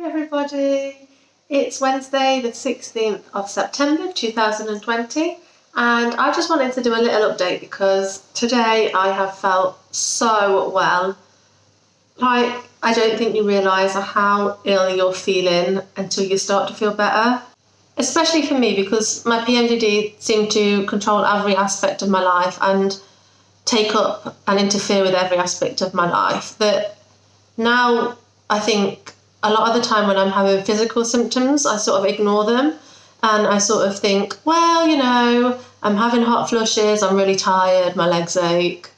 everybody, it's Wednesday the 16th of September 2020 and I just wanted to do a little update because today I have felt so well. Like, I don't think you realise how ill you're feeling until you start to feel better. Especially for me, because my PMDD seemed to control every aspect of my life and take up and interfere with every aspect of my life, that now I think a lot of the time when I'm having physical symptoms, I sort of ignore them and I sort of think, well, you know, I'm having hot flushes, I'm really tired, my legs ache,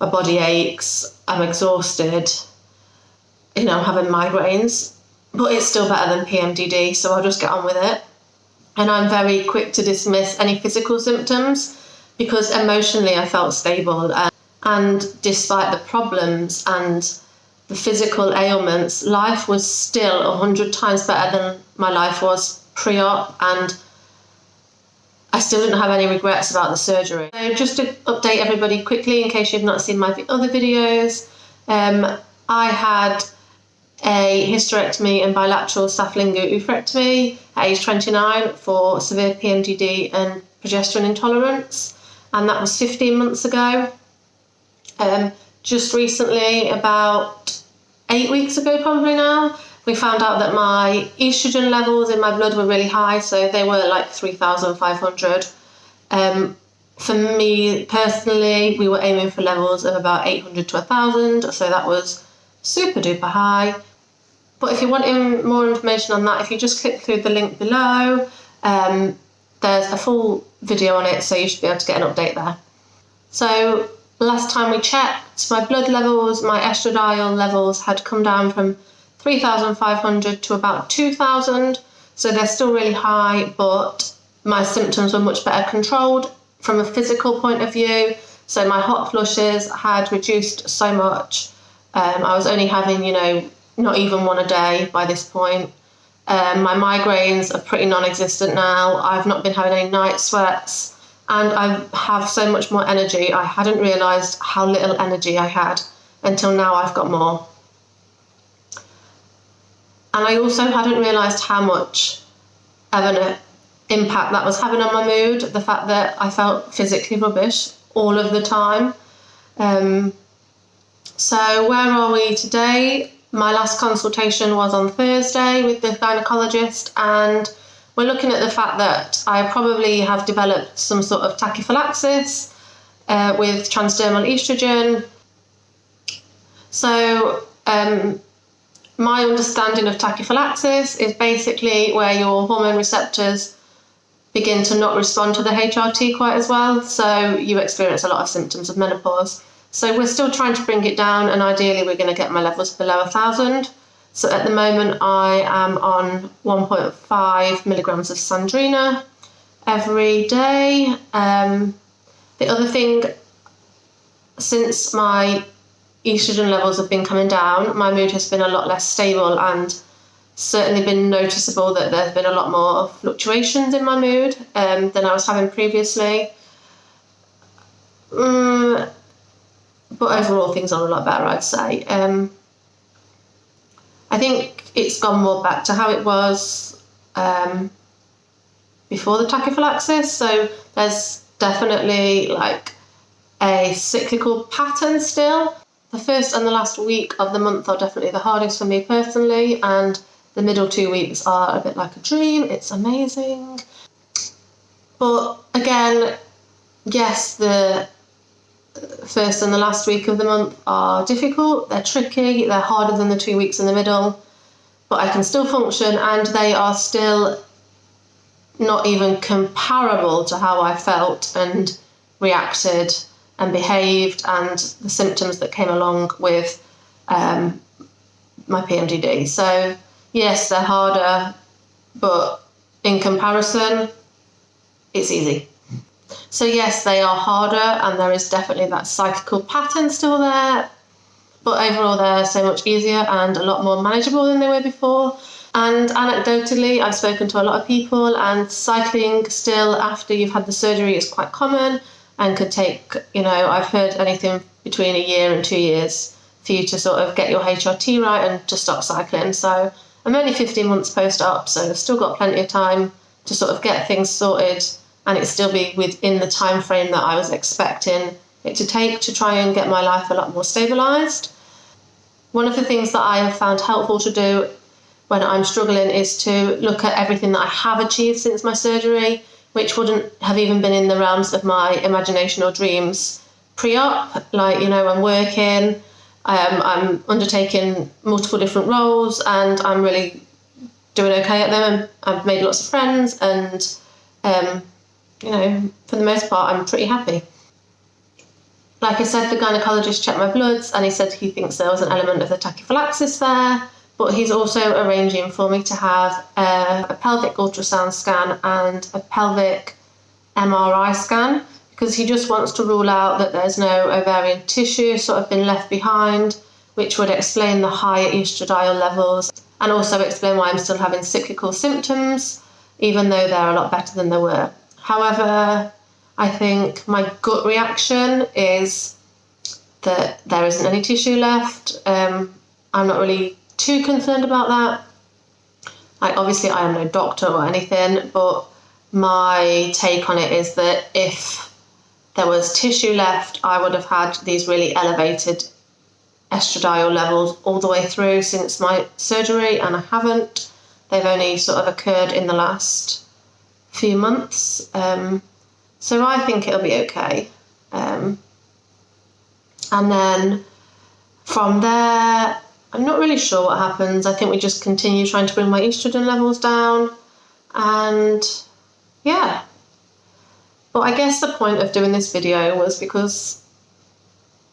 my body aches, I'm exhausted, you know, I'm having migraines, but it's still better than PMDD, so I'll just get on with it. And I'm very quick to dismiss any physical symptoms because emotionally I felt stable. And despite the problems and the physical ailments, life was still 100 times better than my life was pre-op, and I still didn't have any regrets about the surgery. So just to update everybody quickly, in case you've not seen my other videos, I had a hysterectomy and bilateral saphengoophorectomy at age 29 for severe PMDD and progesterone intolerance, and that was 15 months ago. Just recently, about 8 weeks ago probably now, we found out that my estrogen levels in my blood were really high, so they were like 3,500. For me personally, we were aiming for levels of about 800 to 1,000, so that was super duper high. But if you're wanting more information on that, if you just click through the link below, there's a full video on it, so you should be able to get an update there. So last time we checked, my blood levels, my estradiol levels had come down from 3,500 to about 2,000. So they're still really high, but my symptoms were much better controlled from a physical point of view. So my hot flushes had reduced so much. I was only having, you know, not even one a day by this point. My migraines are pretty non-existent now. I've not been having any night sweats, and I have so much more energy. I hadn't realised how little energy I had until now. I've got more. And I also hadn't realised how much of an impact that was having on my mood, the fact that I felt physically rubbish all of the time. So where are we today? My last consultation was on Thursday with the gynecologist, and we're looking at the fact that I probably have developed some sort of tachyphylaxis with transdermal estrogen. So my understanding of tachyphylaxis is basically where your hormone receptors begin to not respond to the HRT quite as well, so you experience a lot of symptoms of menopause. So we're still trying to bring it down, and ideally we're going to get my levels below 1,000. So at the moment I am on 1.5 milligrams of Sandrina every day. The other thing, since my estrogen levels have been coming down, my mood has been a lot less stable, and certainly been noticeable that there's been a lot more fluctuations in my mood than I was having previously. But overall things are a lot better, I'd say. I think it's gone more back to how it was before the tachyphylaxis, so there's definitely like a cyclical pattern still. The first and the last week of the month are definitely the hardest for me personally, and the middle 2 weeks are a bit like a dream. It's amazing. But again, yes, the first and the last week of the month are difficult, they're tricky, they're harder than the 2 weeks in the middle, but I can still function, and they are still not even comparable to how I felt and reacted and behaved and the symptoms that came along with my PMDD. So yes, they're harder, but in comparison, it's easy. So yes, they are harder, and there is definitely that cyclical pattern still there, but overall they're so much easier and a lot more manageable than they were before. And anecdotally, I've spoken to a lot of people, and cycling still after you've had the surgery is quite common and could take, you know, I've heard anything between a year and 2 years for you to sort of get your HRT right and to stop cycling. So I'm only 15 months post-op, so I've still got plenty of time to sort of get things sorted, and it still be within the time frame that I was expecting it to take to try and get my life a lot more stabilised. One of the things that I have found helpful to do when I'm struggling is to look at everything that I have achieved since my surgery, which wouldn't have even been in the realms of my imagination or dreams pre-op. Like, I'm working, I'm undertaking multiple different roles, and I'm really doing okay at them. I've made lots of friends, and for the most part, I'm pretty happy. Like I said, the gynecologist checked my bloods, and he said he thinks there was an element of the tachyphylaxis there, but he's also arranging for me to have a pelvic ultrasound scan and a pelvic MRI scan, because he just wants to rule out that there's no ovarian tissue sort of been left behind, which would explain the higher estradiol levels, and also explain why I'm still having cyclical symptoms, even though they're a lot better than they were. However, I think my gut reaction is that there isn't any tissue left. I'm not really too concerned about that. Obviously I am no doctor or anything, but my take on it is that if there was tissue left, I would have had these really elevated estradiol levels all the way through since my surgery, and I haven't. They've only sort of occurred in the last few months. So I think it'll be okay. And then from there, I'm not really sure what happens. I think we just continue trying to bring my estrogen levels down, and yeah. But I guess the point of doing this video was because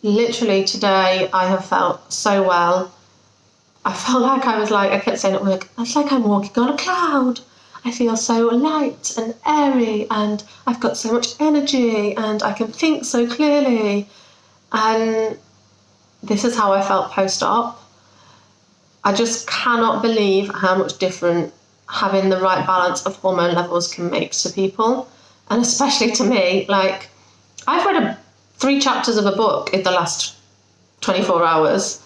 literally today I have felt so well. I felt like I kept saying at work, it's like I'm walking on a cloud. I feel so light and airy, and I've got so much energy, and I can think so clearly. And this is how I felt post-op. I just cannot believe how much different having the right balance of hormone levels can make to people, and especially to me. Like, I've read 3 chapters of a book in the last 24 hours,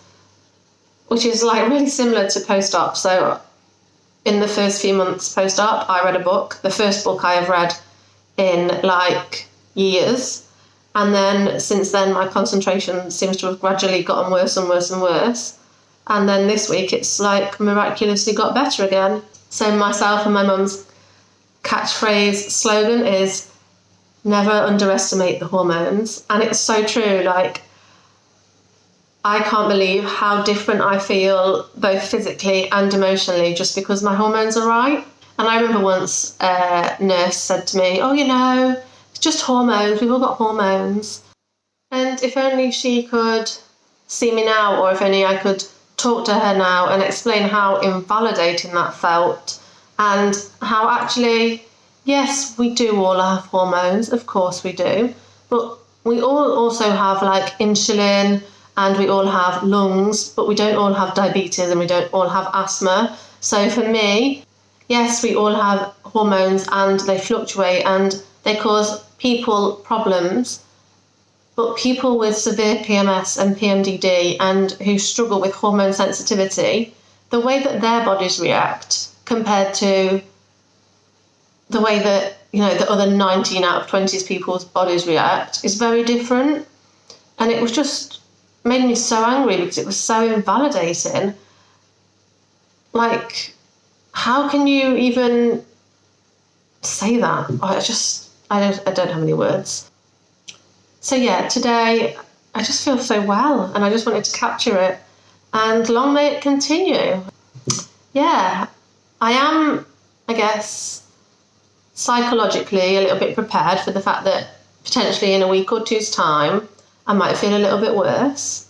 which is really similar to post-op. So in the first few months post-op, I read a book, the first book I have read in years. And then since then, my concentration seems to have gradually gotten worse and worse and worse. And then this week, it's miraculously got better again. So myself and my mum's catchphrase slogan is never underestimate the hormones. And it's so true. I can't believe how different I feel both physically and emotionally just because my hormones are right. And I remember once a nurse said to me, it's just hormones, we've all got hormones. And if only she could see me now, or if only I could talk to her now and explain how invalidating that felt, and how actually, yes, we do all have hormones, of course we do, but we all also have insulin, and we all have lungs, but we don't all have diabetes, and we don't all have asthma. So for me, yes, we all have hormones, and they fluctuate and they cause people problems, but people with severe PMS and PMDD and who struggle with hormone sensitivity, the way that their bodies react compared to the way that the other 19 out of 20 people's bodies react is very different. And it was just made me so angry because it was so invalidating. How can you even say that? I don't have any words. So yeah, today I just feel so well, and I just wanted to capture it, and long may it continue. Yeah, I am, I guess, psychologically a little bit prepared for the fact that potentially in a week or two's time I might feel a little bit worse.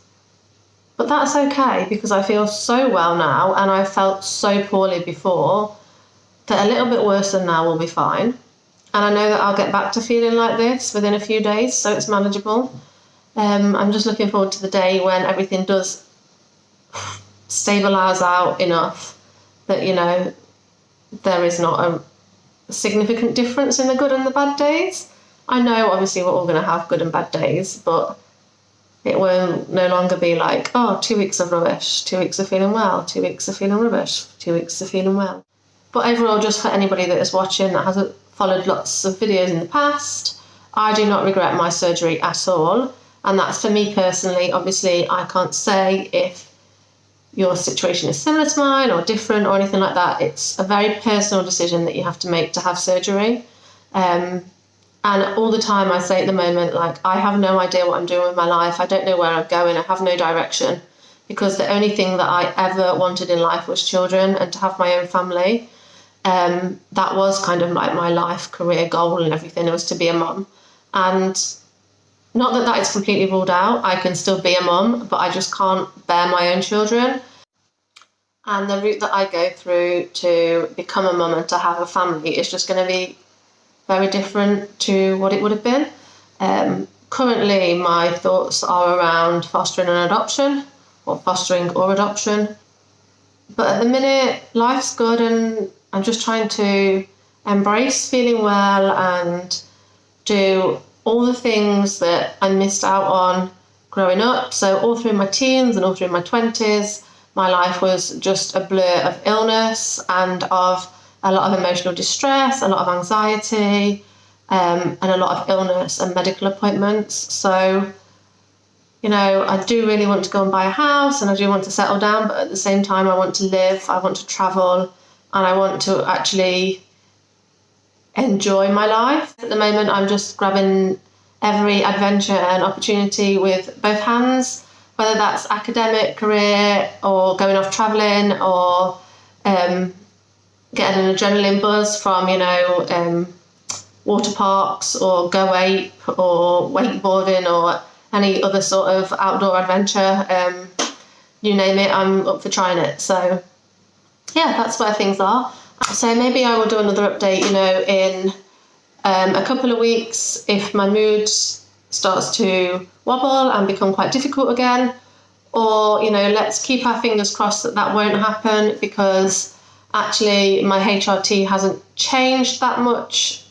But that's okay, because I feel so well now, and I felt so poorly before, that a little bit worse than now will be fine. And I know that I'll get back to feeling like this within a few days, so it's manageable. I'm just looking forward to the day when everything does stabilise out enough that, there is not a significant difference in the good and the bad days. I know, obviously, we're all going to have good and bad days, but It won't no longer be like, oh, 2 weeks of rubbish, 2 weeks of feeling well, 2 weeks of feeling rubbish, 2 weeks of feeling well. But overall, just for anybody that is watching that hasn't followed lots of videos in the past, I do not regret my surgery at all. And that's for me personally. Obviously, I can't say if your situation is similar to mine or different or anything like that. It's a very personal decision that you have to make to have surgery. And all the time I say at the moment, like, I have no idea what I'm doing with my life. I don't know where I'm going. I have no direction, because the only thing that I ever wanted in life was children and to have my own family. That was kind of like my life career goal and everything. It was to be a mum. And not that that is completely ruled out. I can still be a mum, but I just can't bear my own children. And the route that I go through to become a mum and to have a family is just going to be very different to what it would have been. Currently, my thoughts are around fostering or adoption. But at the minute, life's good, and I'm just trying to embrace feeling well and do all the things that I missed out on growing up. So all through my teens and all through my 20s, my life was just a blur of illness and of a lot of emotional distress, a lot of anxiety, and a lot of illness and medical appointments. So, you know, I do really want to go and buy a house and I do want to settle down, but at the same time I want to live, I want to travel, and I want to actually enjoy my life. At the moment, I'm just grabbing every adventure and opportunity with both hands, whether that's academic, career, or going off travelling, or getting an adrenaline buzz from, water parks or Go Ape or wakeboarding or any other sort of outdoor adventure. You name it, I'm up for trying it. So yeah, that's where things are. So maybe I will do another update, in a couple of weeks if my mood starts to wobble and become quite difficult again. Or, let's keep our fingers crossed that that won't happen, because actually my HRT hasn't changed that much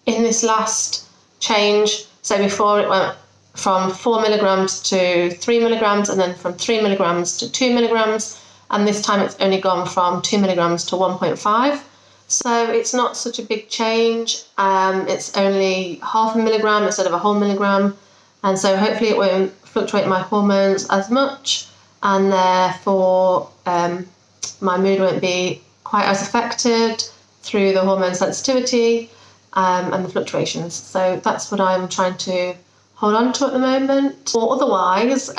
in this last change. So before it went from 4 milligrams to 3 milligrams, and then from 3 milligrams to 2 milligrams. And this time it's only gone from 2 milligrams to 1.5. So it's not such a big change. It's only half a milligram instead of a whole milligram. And so hopefully it won't fluctuate my hormones as much, and therefore my mood won't be quite as affected through the hormone sensitivity and the fluctuations. So that's what I'm trying to hold on to at the moment. Or otherwise,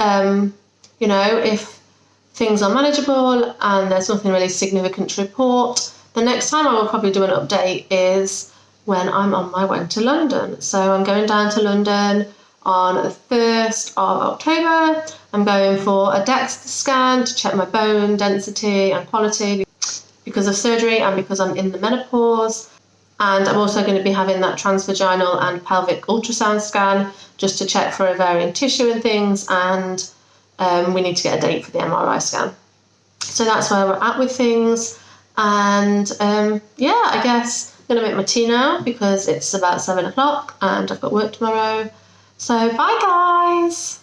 if things are manageable and there's nothing really significant to report, the next time I will probably do an update is when I'm on my way to London. So I'm going down to London on the 1st of October. I'm going for a DEXA scan to check my bone density and quality because of surgery and because I'm in the menopause. And I'm also going to be having that transvaginal and pelvic ultrasound scan just to check for ovarian tissue and things. And we need to get a date for the MRI scan. So that's where we're at with things. And I guess I'm going to make my tea now because it's about 7 o'clock and I've got work tomorrow. So bye guys!